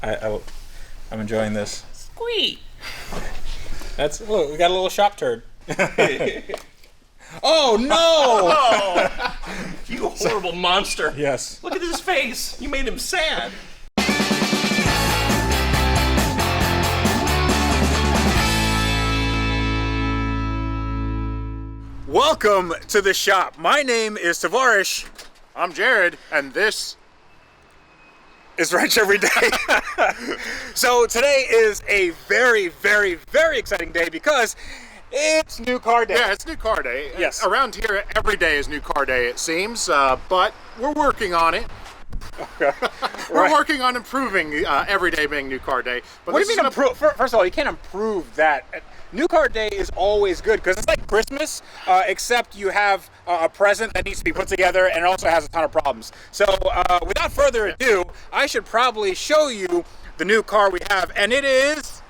I'm enjoying this. Squeak. Look, we got a little shop turd. Oh no! Oh, you horrible monster. Yes. Look at his face. You made him sad. Welcome to the shop. My name is Tavarish. I'm Jared, and this is Wrench Every Day. So today is a very, very, very exciting day because it's new car day. Yeah, it's new car day. Yes. Around here, every day is new car day, it seems, but we're working on it. Okay. We're working on improving every day being new car day. But what do you mean improve? First of all, you can't improve that. New car day is always good because it's like Christmas, except you have a present that needs to be put together and it also has a ton of problems. So without further ado, I should probably show you the new car we have, and it is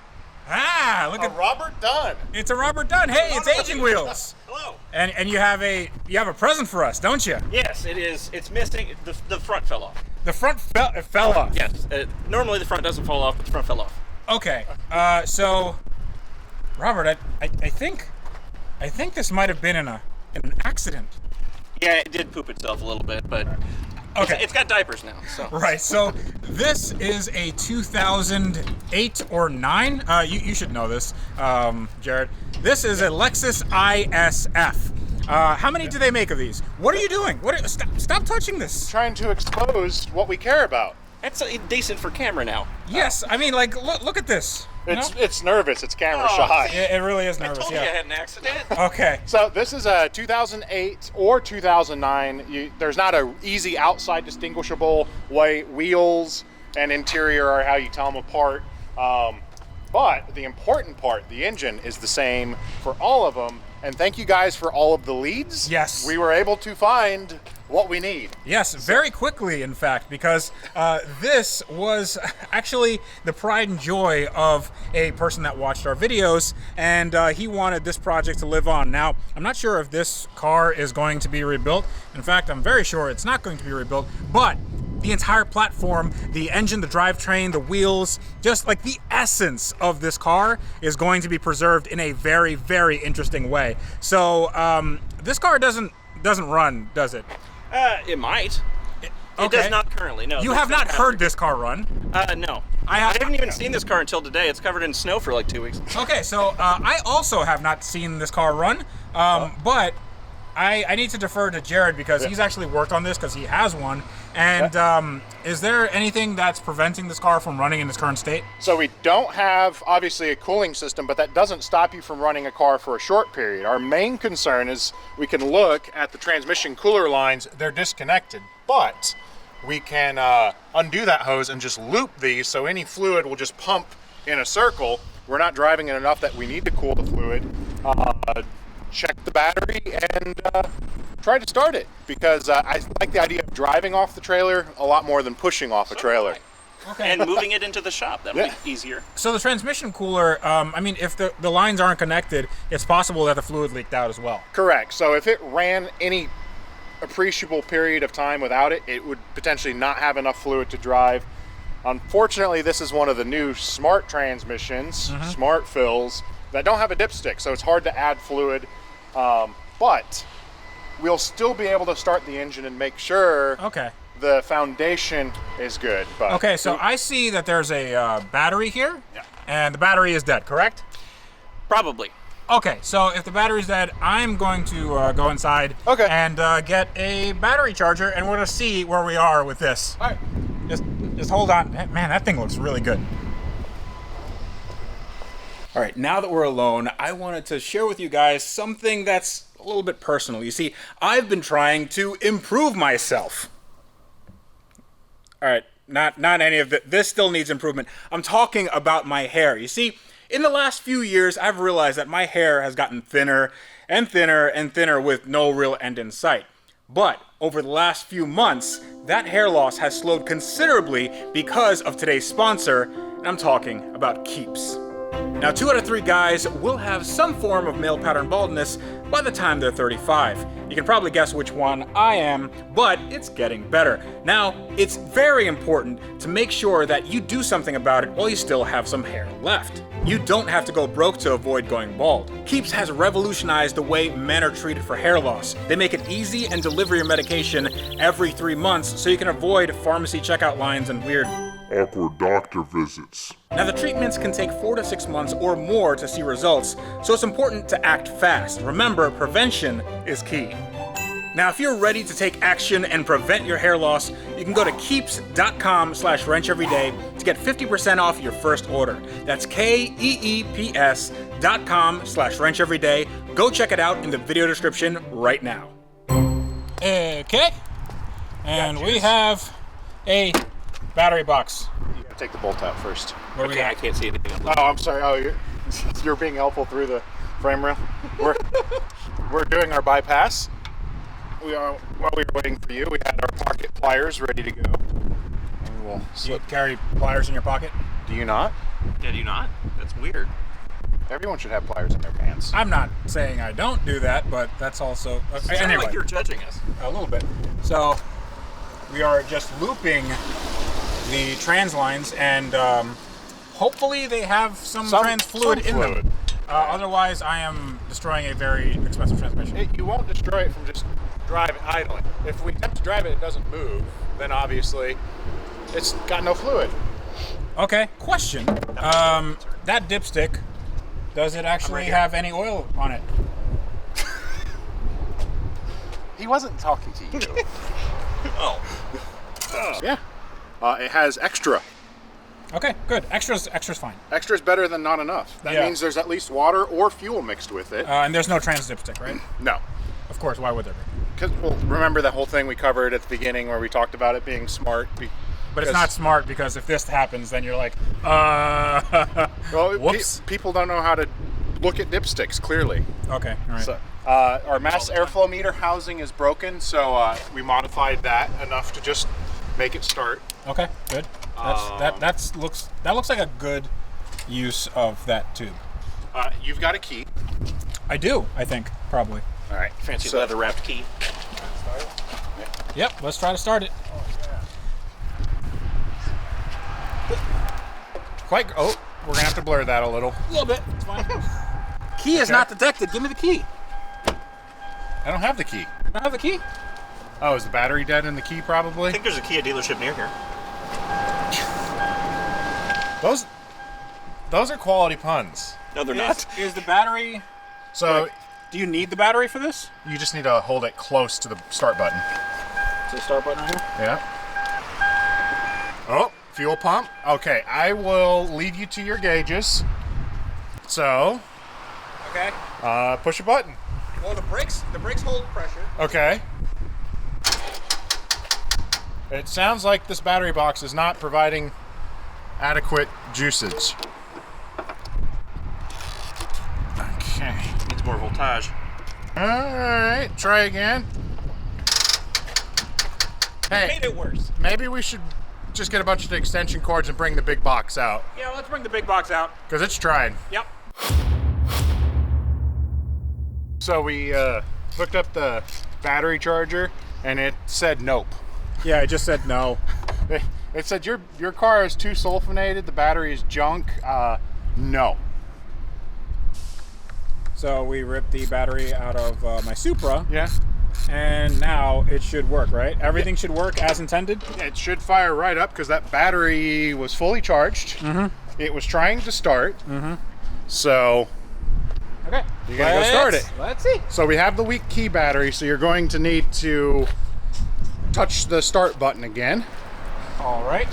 look at Robert Dunn. It's a Robert Dunn. Hey, it's Aging Wheels. Hello. And you have a present for us, don't you? Yes, it is. It's missing. The front fell off. The front fell off. Yes. Normally the front doesn't fall off, but the front fell off. Okay. So, Robert, I think this might have been in an accident. Yeah, it did poop itself a little bit, but okay. It's got diapers now. So. Right. So this is a 2008 or 9. You should know this, Jared. This is a Lexus IS-F. How many do they make of these? What are you doing? Stop touching this. Trying to expose what we care about. That's decent for camera now. Yes. I mean, like, look at this. It's nervous. It's camera Oh, shy. It really is nervous. I told you I had an accident. Okay. So this is a 2008 or 2009. There's not an easy outside distinguishable way. Wheels and interior are how you tell them apart. But the important part, the engine, is the same for all of them. And thank you guys for all of the leads. Yes. We were able to find what we need. Yes, very quickly, in fact, because this was actually the pride and joy of a person that watched our videos, and he wanted this project to live on. Now, I'm not sure if this car is going to be rebuilt. In fact, I'm very sure it's not going to be rebuilt, but the entire platform, the engine, the drivetrain, the wheels, just like the essence of this car is going to be preserved in a very, very interesting way. So this car doesn't run, does it? It might. It does not currently, no. You have not heard this car run? No. I haven't even seen this car until today. It's covered in snow for like 2 weeks. Okay, so I also have not seen this car run, but I need to defer to Jared because he's actually worked on this because he has one. And is there anything that's preventing this car from running in its current state? So we don't have, obviously, a cooling system, but that doesn't stop you from running a car for a short period. Our main concern is we can look at the transmission cooler lines. They're disconnected, but we can undo that hose and just loop these so any fluid will just pump in a circle. We're not driving it enough that we need to cool the fluid. Check the battery and try to start it because I like the idea of driving off the trailer a lot more than pushing off a trailer. Okay. And moving it into the shop. That would be easier. So the transmission cooler, I mean, if the lines aren't connected, it's possible that the fluid leaked out as well. Correct. So if it ran any appreciable period of time without it, it would potentially not have enough fluid to drive. Unfortunately, this is one of the new smart transmissions, smart fills, that don't have a dipstick, so it's hard to add fluid. But we'll still be able to start the engine and make sure the foundation is good. But okay, so I see that there's a battery here, and the battery is dead, correct? Probably. Okay, so if the battery's dead, I'm going to go inside and get a battery charger, and we're going to see where we are with this. All right. Just hold on. Man, that thing looks really good. All right, now that we're alone, I wanted to share with you guys something that's a little bit personal. You see, I've been trying to improve myself. All right, not any of it. This still needs improvement. I'm talking about my hair. You see, in the last few years, I've realized that my hair has gotten thinner and thinner and thinner with no real end in sight. But over the last few months, that hair loss has slowed considerably because of today's sponsor, and I'm talking about Keeps. Now, 2 out of 3 guys will have some form of male pattern baldness by the time they're 35. You can probably guess which one I am, but it's getting better. Now, it's very important to make sure that you do something about it while you still have some hair left. You don't have to go broke to avoid going bald. Keeps has revolutionized the way men are treated for hair loss. They make it easy and deliver your medication every 3 months so you can avoid pharmacy checkout lines and weird awkward doctor visits. Now, the treatments can take 4 to 6 months or more to see results, so it's important to act fast. Remember, prevention is key. Now, if you're ready to take action and prevent your hair loss, you can go to keeps.com/wrencheveryday to get 50% off your first order. That's KEEPS.com/wrencheveryday. Go check it out in the video description right now. Okay, and we have a battery box. You gotta take the bolt out first. What do we got? I can't see anything. Oh, I'm sorry. Oh, you're being helpful through the frame rail. We're doing our bypass. While we were waiting for you, we had our pocket pliers ready to go. And we'll You carry pliers in your pocket? Do you not? Did you not? That's weird. Everyone should have pliers in their pants. I'm not saying I don't do that, but that's also Anyway, like you're judging us a little bit. So we are just looping the trans lines, and hopefully they have some trans fluid in them. Otherwise, I am destroying a very expensive transmission. You won't destroy it from just driving idling. If we attempt to drive it, it doesn't move. Then obviously, it's got no fluid. Okay, question. That dipstick, does it actually have any oil on it? He wasn't talking to you. Oh. Yeah. It has extra. Okay, good. Extra's fine. Extra is better than not enough. That means there's at least water or fuel mixed with it. And there's no trans dipstick, right? No. Of course, why would there be? Because, well, remember that whole thing we covered at the beginning where we talked about it being smart? But it's not smart, because if this happens, then you're like, well, whoops. People don't know how to look at dipsticks, clearly. Okay, all right. So, our mass airflow meter housing is broken, so we modified that enough to just make it start. Okay, good. That looks like a good use of that tube. You've got a key. I do, I think, probably. All right. Fancy leather wrapped key. Yep, let's try to start it. Oh, we're gonna have to blur that a little. A little bit, it's fine. Key is not detected. Give me the key. I don't have the key. You don't have the key? Oh, is the battery dead in the key probably? I think there's a Kia dealership near here. Those are quality puns. No, they're not. Is the battery... So do you need the battery for this? you just need to hold it close to the start button. Is the start button right here? Yeah. Oh, fuel pump. Okay, I will lead you to your gauges. So, Okay. push a button. Well, the brakes hold pressure. Okay. It sounds like this battery box is not providing adequate juicage. Okay. Needs more voltage. Alright, try again. Hey, Made it worse. maybe we should just get a bunch of extension cords and bring the big box out. Yeah, let's bring the big box out. Because it's trying. Yep. So we hooked up the battery charger and it said nope. Yeah, I just said no. It said your car is too sulfonated, the battery is junk. No. So we ripped the battery out of my Supra, Yeah. and now it should work, right? Everything should work as intended? It should fire right up because that battery was fully charged. Mm-hmm. It was trying to start. Mm-hmm. So Okay. you're gonna go start it. Let's see. So we have the weak key battery, so you're going to need to touch the start button again. All right.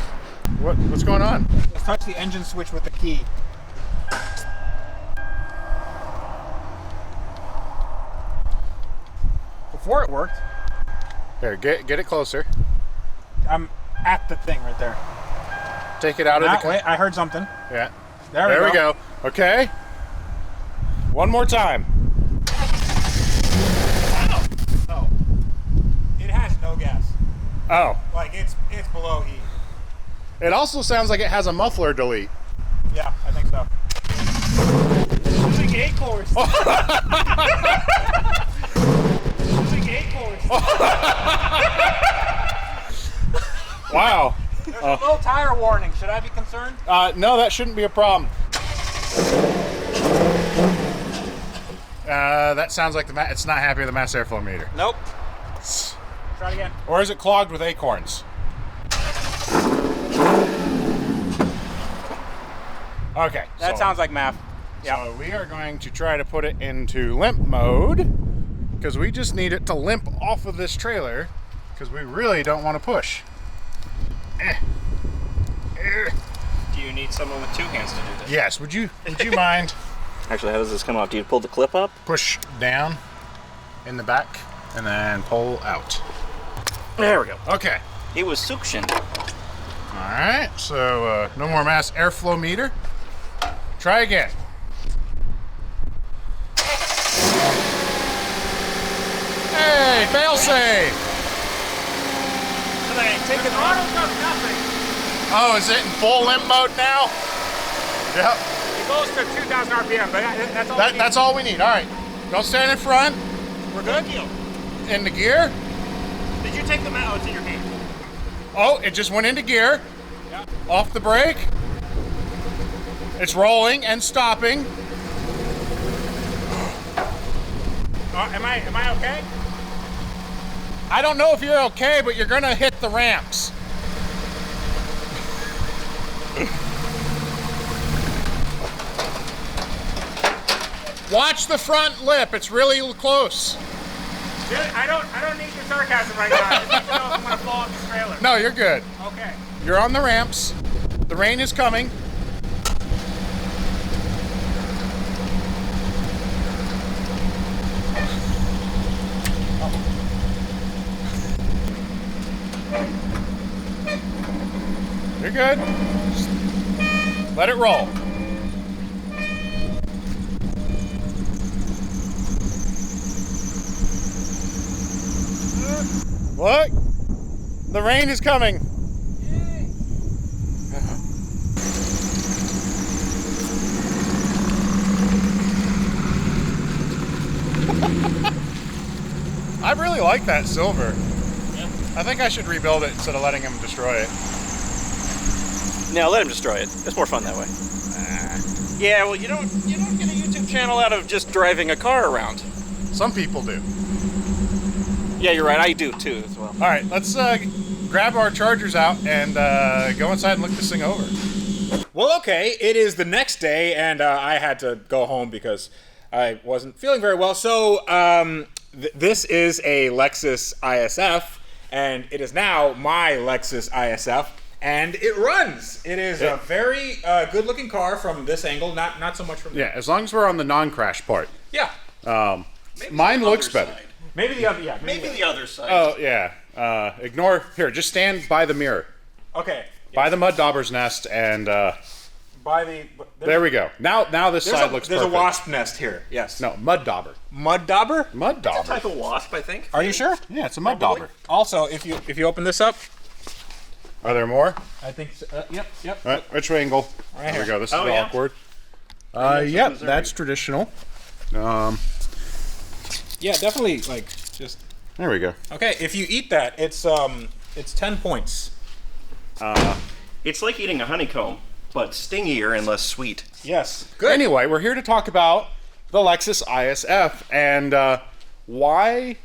What's going on? Let's touch the engine switch with the key. Before it worked, Here, get it closer. I'm at the thing right there. Take it out of the. Wait, I heard something. Yeah. There we go. Okay. One more time. Oh. It has no gas. Oh. Like it's below E. It also sounds like it has a muffler delete. Yeah, I think so. Choosing acorns. Choosing acorns. Wow. There's a low tire warning. Should I be concerned? No, that shouldn't be a problem. That sounds like it's not happy with the mass airflow meter. Nope. Try it again. Or is it clogged with acorns? Okay. That sounds like math. Yeah. So we are going to try to put it into limp mode because we just need it to limp off of this trailer because we really don't want to push. Do you need someone with two hands to do this? Yes. Would you mind? Actually, how does this come off? Do you pull the clip up? Push down in the back and then pull out. There we go. Okay. It was suctioned. All right. So no more mass airflow meter. Try again. Hey, fail safe. Take it auto does nothing. Oh, is it in full limp mode now? Yep. It goes to 2,000 RPM, but that's all. That's all we need. All right. Don't stand in front. We're good. In the gear. Did you take them out? Oh, it's in your hand. Oh, it just went into gear. Yeah. Off the brake. It's rolling and stopping. Am I okay? I don't know if you're okay, but you're gonna hit the ramps. Watch the front lip. It's really close. I don't need your sarcasm right now. I just need to know if I'm gonna fall off the trailer. No, you're good. Okay. You're on the ramps. The rain is coming. You're good. Just let it roll. Look, the rain is coming. I really like that silver. Yeah. I think I should rebuild it instead of letting him destroy it. No, let him destroy it. It's more fun that way. Yeah, well, you don't get a YouTube channel out of just driving a car around. Some people do. Yeah, you're right. I do too as well. All right, let's grab our chargers out and go inside and look this thing over. Well, okay. It is the next day, and I had to go home because I wasn't feeling very well. So this is a Lexus IS-F, and it is now my Lexus IS-F. And it runs. It is a very good-looking car from this angle, not so much from Yeah, as long as we're on the non-crash part. Yeah. Mine looks better. Side. Maybe the other. Yeah. Maybe the other side. Oh yeah. Ignore here. Just stand by the mirror, Okay. by the mud dauber's nest, and By the. there we go. Now this side looks There's perfect. a wasp nest here. Yes. No, mud dauber. Mud dauber. Mud It's a dauber. type of wasp, I think. Are you sure? Yeah, it's a mud Probably. dauber. Also, if you open this up, Are there more? I think. So, yep. All right, which angle? Right There here. we go. This is Oh, yeah. awkward. from Yep, Missouri. that's traditional. Yeah, definitely. Like just. There we go. Okay, if you eat that, it's 10 points. It's like eating a honeycomb, but stingier and less sweet. Yes. Good. Anyway, we're here to talk about the Lexus IS-F and why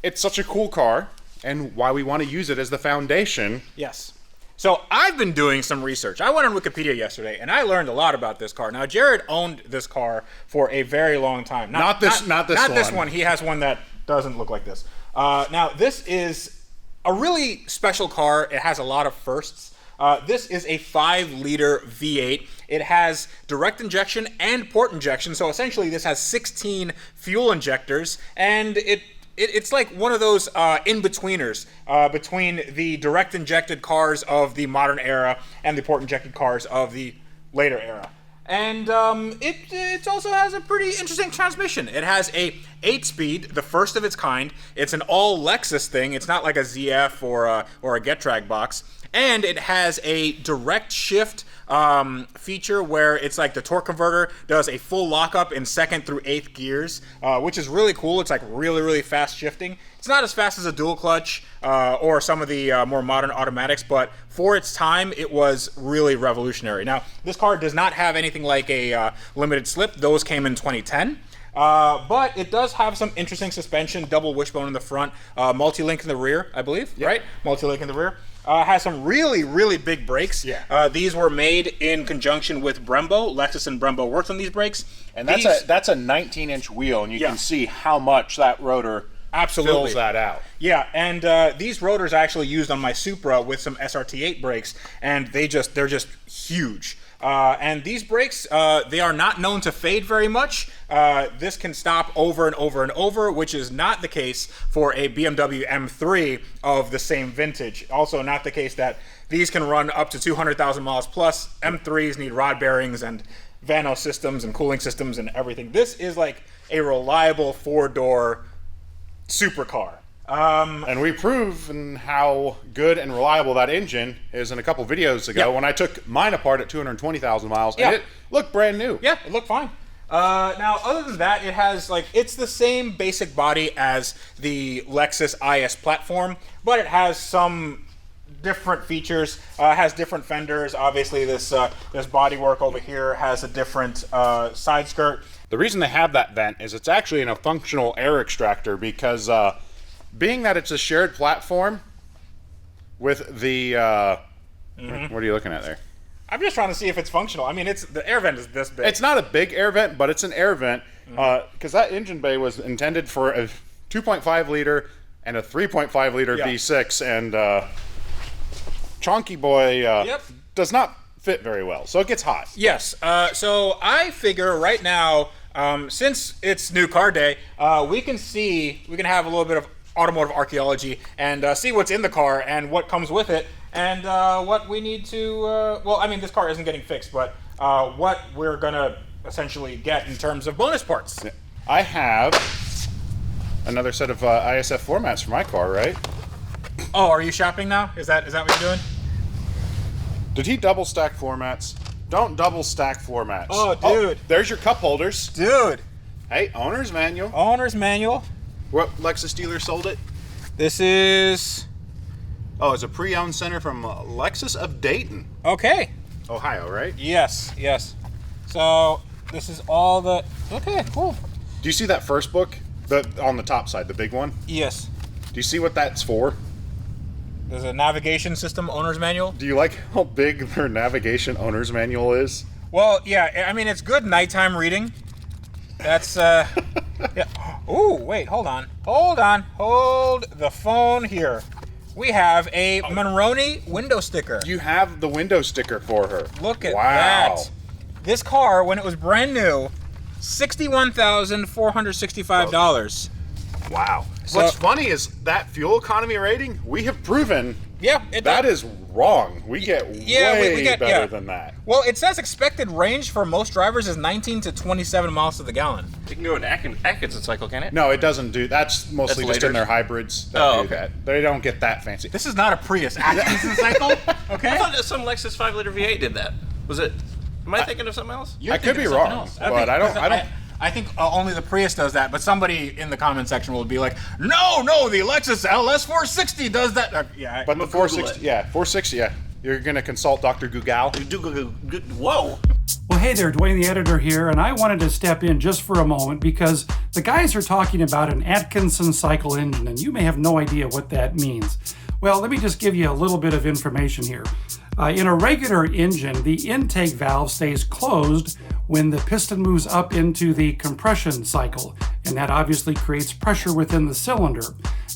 it's such a cool car and why we want to use it as the foundation. Yes. So I've been doing some research. I went on Wikipedia yesterday, and I learned a lot about this car. Now, Jared owned this car for a very long time. Not this one. He has one that doesn't look like this. Now, this is a really special car. It has a lot of firsts. This is a 5-liter V8. It has direct injection and port injection. So essentially, this has 16 fuel injectors, and it's like one of those in-betweeners between the direct injected cars of the modern era and the port injected cars of the later era. And it also has a pretty interesting transmission. It has a 8-speed, the first of its kind. It's an all Lexus thing. It's not like a ZF or a Getrag box. And it has a direct shift feature where it's like the torque converter does a full lockup in 2nd through 8th gears, which is really cool. It's like really, really fast shifting. It's not as fast as a dual clutch or some of the more modern automatics, but for its time, it was really revolutionary. Now, this car does not have anything like a limited slip. Those came in 2010. But it does have some interesting suspension, double wishbone in the front, multi-link in the rear, I believe, right? Multi-link in the rear. Has some really, really big brakes. Yeah. These were made in conjunction with Brembo. Lexus and Brembo worked on these brakes. And that's a 19-inch wheel, and you can see how much that rotor fills that out. Yeah, and these rotors I actually used on my Supra with some SRT8 brakes, and they're just huge. And these brakes, they are not known to fade very much. This can stop over and over and over, which is not the case for a BMW M3 of the same vintage. Also not the case that these can run up to 200,000 miles plus. M3s need rod bearings and Vano systems and cooling systems and everything. This is like a reliable 4-door supercar. And we proven how good and reliable that engine is in a couple videos ago when I took mine apart at 220,000 miles, and it looked brand new. Yeah, it looked fine. Now, other than that, it has it's the same basic body as the Lexus IS platform, but it has some different features. Has different fenders. Obviously, this bodywork over here has a different side skirt. The reason they have that vent is it's actually in a functional air extractor because being that it's a shared platform with the what are you looking at there? I'm just trying to see if it's functional. I mean, the air vent is this big. It's not a big air vent, but it's an air vent because that engine bay was intended for a 2.5 liter and a 3.5 liter V6, and Chonky Boy does not fit very well, so it gets hot. Yes. So I figure right now, since it's new car day, we can have a little bit of automotive archaeology and see what's in the car and what comes with it and what we need to. Well, I mean, this car isn't getting fixed, but what we're gonna essentially get in terms of bonus parts. I have another set of IS-F floor mats for my car, right? Oh, are you shopping now? Is that what you're doing? Did he double stack floor mats? Don't double stack floor mats. Oh, dude. There's your cup holders. Dude. Hey, owner's manual. Owner's manual. What Lexus dealer sold it? This is... Oh, it's a pre-owned center from Lexus of Dayton. Okay. Ohio, right? Yes, yes. So, this is all the... Okay, cool. Do you see that first book? On the top side, the big one? Yes. Do you see what that's for? There's a navigation system owner's manual. Do you like how big their navigation owner's manual is? Well, yeah, I mean, it's good nighttime reading. That's, yeah. Ooh, wait, hold on. Hold the phone here. We have a Monroney window sticker. You have the window sticker for her. Look at that. This car, when it was brand new, $61,465. Wow. So, what's funny is that fuel economy rating, we have proven that is wrong. We get way better than that. Well, it says expected range for most drivers is 19 to 27 miles to the gallon. You can go in Atkinson cycle, can it? No, it doesn't do. That's mostly just in their hybrids that do that. They don't get that fancy. This is not a Prius. Atkinson cycle? Okay. I thought that some Lexus 5-liter V8 did that. Was it? Am I thinking of something else? I could be wrong, but I don't. I think only the Prius does that, but somebody in the comment section will be like, no, the Lexus LS 460 does that. But the 460, 460, You're going to consult Dr. Google. Whoa. Well, hey there, Dwayne the editor here, and I wanted to step in just for a moment because the guys are talking about an Atkinson cycle engine, and you may have no idea what that means. Well, let me just give you a little bit of information here. In a regular engine, the intake valve stays closed when the piston moves up into the compression cycle, and that obviously creates pressure within the cylinder.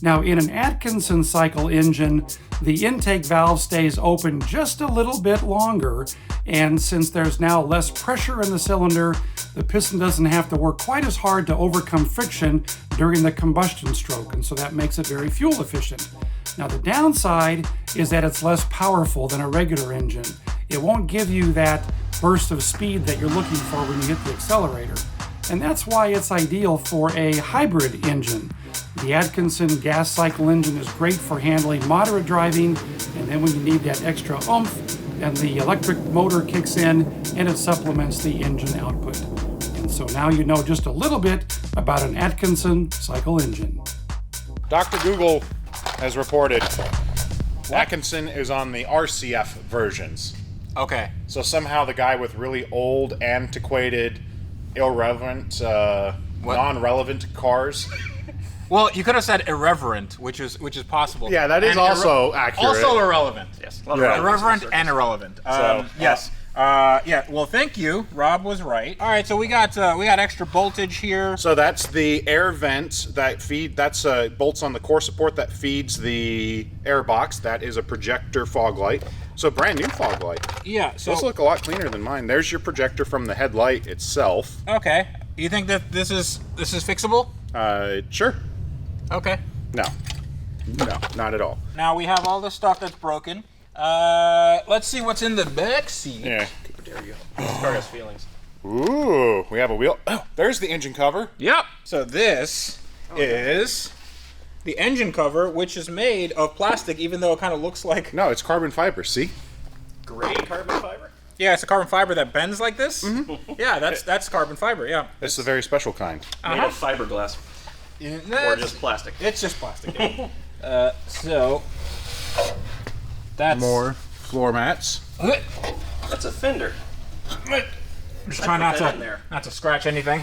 Now, in an Atkinson cycle engine, the intake valve stays open just a little bit longer, and since there's now less pressure in the cylinder, the piston doesn't have to work quite as hard to overcome friction during the combustion stroke, and so that makes it very fuel efficient. Now, the downside is that it's less powerful than a regular engine. It won't give you that burst of speed that you're looking for when you hit the accelerator. And that's why it's ideal for a hybrid engine. The Atkinson gas cycle engine is great for handling moderate driving, and then when you need that extra oomph, and the electric motor kicks in and it supplements the engine output. And so now you know just a little bit about an Atkinson cycle engine. Dr. Google has reported Atkinson is on the RCF versions. Okay. So somehow the guy with really old, antiquated, irrelevant, non-relevant cars. Well, you could have said irreverent, which is possible. Yeah, that is And also accurate. Also irrelevant. Yes. A lot of Yeah. relevance in Irreverent circus. and irrelevant. So, Yes. Yeah. Well, thank you. Rob was right. All right. So we got extra voltage here. So that's the air vent that feed. That's bolts on the core support that feeds the air box. That is a projector fog light. So brand new fog light. Yeah. So Those look a lot cleaner than mine. There's your projector from the headlight itself. okay. You think that this is fixable? Sure. Okay. No, not at all. Now we have all the stuff that's broken. Let's see what's in the back seat. Yeah. There you go. This car has feelings. Ooh, we have a wheel. Oh, there's the engine cover. Yep. So this is the engine cover, which is made of plastic, even though it kind of looks like. No, it's carbon fiber. See? Gray carbon fiber? Yeah, it's a carbon fiber that bends like this. Mm-hmm. Yeah, that's carbon fiber. Yeah. It's a very special kind. Made of fiberglass. Or just plastic. It's just plastic. Yeah. So that's More floor mats. That's a fender. Just try put not that in to there. not to scratch anything.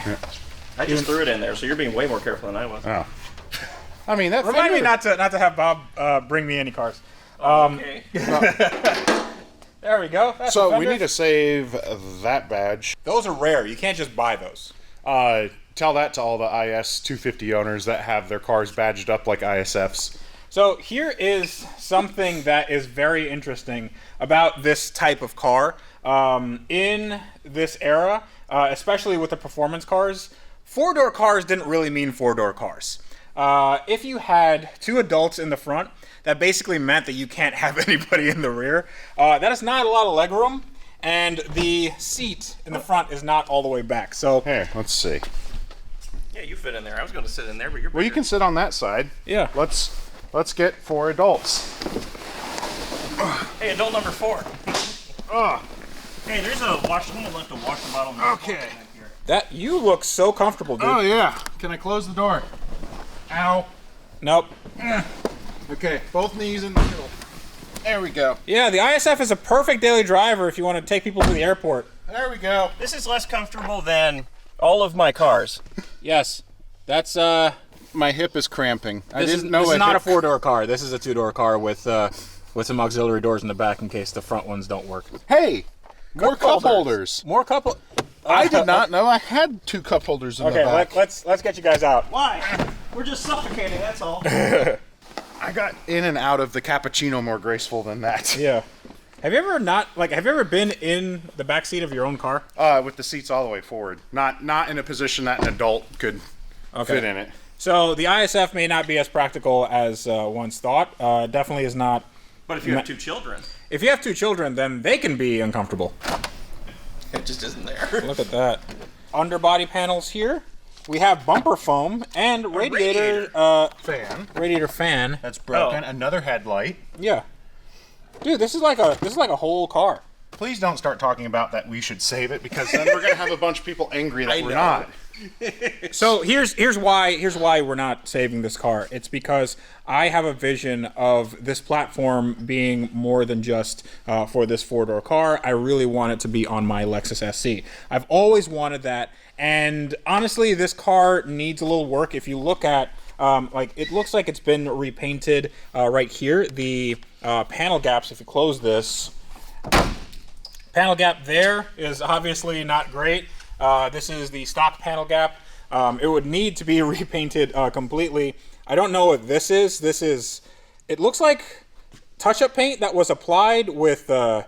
I just threw it in there, so you're being way more careful than I was. Oh. I mean, that Remind me fender- not to have Bob bring me any cars. Okay. There we go. That's So a we fender. need to save that badge. Those are rare. You can't just buy those. Tell that to all the IS 250 owners that have their cars badged up like ISFs. So here is something that is very interesting about this type of car. In this era, especially with the performance cars, four-door cars didn't really mean four-door cars. If you had two adults in the front, that basically meant that you can't have anybody in the rear. That is not a lot of legroom, and the seat in the front is not all the way back. So Here, let's see. Yeah, you fit in there. I was going to sit in there, but you're Well, you bigger. can sit on that side. yeah. Let's get 4 adults. Hey, adult number 4. Hey, there's a wash. I'm going to let the water bottle. Okay. That you look so comfortable, dude. Oh yeah. Can I close the door? Ow. Nope. Okay, both knees in the middle. There we go. Yeah, the ISF is a perfect daily driver if you want to take people to the airport. There we go. This is less comfortable than all of my cars. Yes, that's My hip is cramping. I This didn't know is it. not a four-door car. This is a two-door car with some auxiliary doors in the back in case the front ones don't work. Hey, more cup holders. More couple. I did not know I had 2 cup holders in the Okay, back. let's get you guys out. Why? We're just suffocating, that's all. I got in and out of the cappuccino more graceful than that. Yeah. Have you ever been in the back seat of your own car? With the seats all the way forward. Not in a position that an adult could fit in it. So the ISF may not be as practical as once thought. Definitely is not. But if you have 2 children, If you have 2 children, then they can be uncomfortable. it just isn't there. Look at that. Underbody panels here. We have bumper foam and radiator fan. That's broken. Oh. Another headlight. Yeah. Dude, this is like a whole car. Please don't start talking about that we should save it, because then we're going to have a bunch of people angry that we're know. not. So here's why we're not saving this car. It's because I have a vision of this platform being more than just for this 4-door car. I really want it to be on my Lexus SC. I've always wanted that, and honestly, this car needs a little work. If you look at it looks like it's been repainted right here. The panel gaps, if you close this, panel gap there is obviously not great. This is the stock panel gap. It would need to be repainted completely. I don't know what this is. It looks like touch-up paint that was applied with, I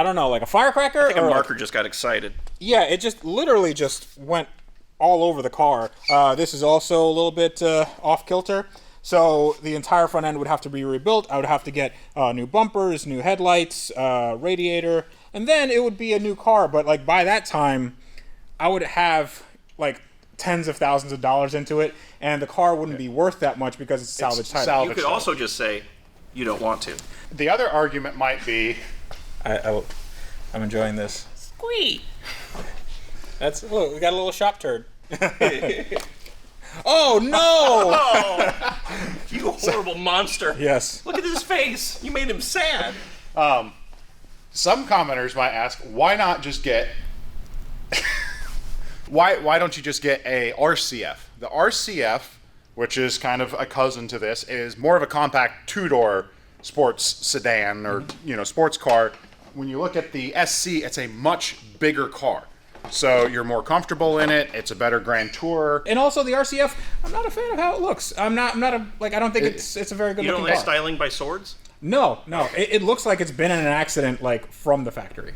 don't know, like a firecracker? I think a or marker just got excited. yeah, it just literally just went all over the car. This is also a little bit off kilter. So the entire front end would have to be rebuilt. I would have to get new bumpers, new headlights, radiator, and then it would be a new car. But like by that time, I would have like tens of thousands of dollars into it, and the car wouldn't be worth that much because it's salvage title. You could also just say, you don't want to. The other argument might be, I'm enjoying this. Squeak. Look, we got a little shop turd. Oh no! You horrible monster. Yes. Look at his face. You made him sad. Some commenters might ask, why not just get why don't you just get a RCF? The RCF, which is kind of a cousin to this, is more of a compact two-door sports sedan or sports car. When you look at the SC, it's a much bigger car. So you're more comfortable in it. It's a better Grand Tour. And also the RCF, I'm not a fan of how it looks. I don't think it's a very good You don't looking like car. styling by swords? No. It looks like it's been in an accident, like, from the factory.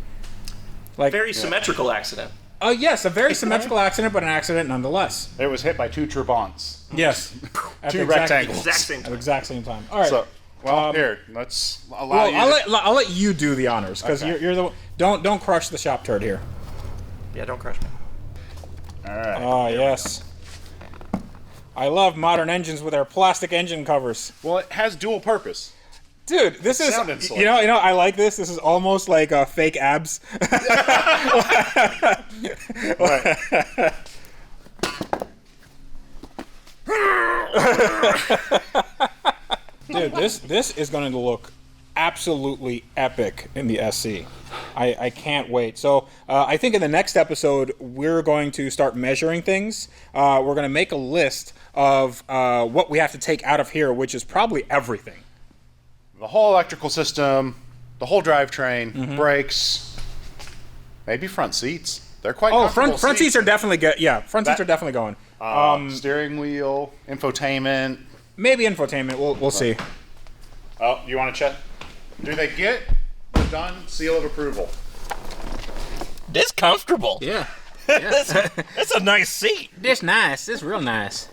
Like, Very symmetrical accident. yes, a very symmetrical accident, but an accident nonetheless. It was hit by two Trabants. Yes. At Two the exact- rectangles. Exact same At time. the exact same time. All right. So, here, let's allow well, you I'll let you do the honors, because Okay. you're the don't crush the shop turd here. Yeah, don't crush me. All right. Oh, yes. I love modern engines with their plastic engine covers. Well, it has dual purpose. Dude, this is sounded slick. you know I like this. This is almost like fake abs. Right. Dude, this is going to look absolutely epic in the SC. I can't wait. So I think in the next episode we're going to start measuring things. We're going to make a list of what we have to take out of here, which is probably everything. The whole electrical system, the whole drivetrain, brakes, maybe front seats. They're quite Oh, comfortable front seats are definitely good. Yeah, front seats That- are definitely going. steering wheel, infotainment. Maybe infotainment. We'll see. Oh, you want to check? Do they get the done seal of approval? This comfortable. Yeah. That's a nice seat. This nice. This real nice.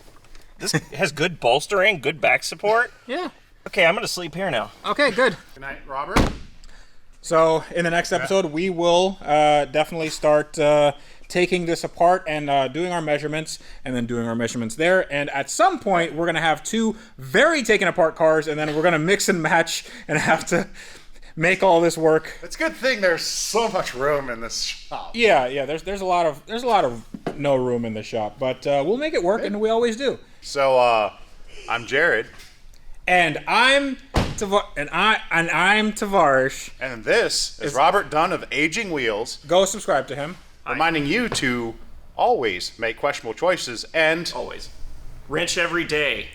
This has good bolstering, good back support. Yeah. Okay, I'm gonna sleep here now. Okay, good. Good night, Robert. So in the next episode, we will definitely start taking this apart and doing our measurements, and then doing our measurements there. And at some point, we're gonna have two very taken apart cars, and then we're gonna mix and match and have to make all this work. It's a good thing there's so much room in this shop. Yeah. There's a lot of no room in the shop, but we'll make it work, and we always do. So, I'm Jared, And I'm Tavarish. and this is Robert Dunn of Aging Wheels, Go subscribe to him. reminding you to always make questionable choices and Always. Wrench every day.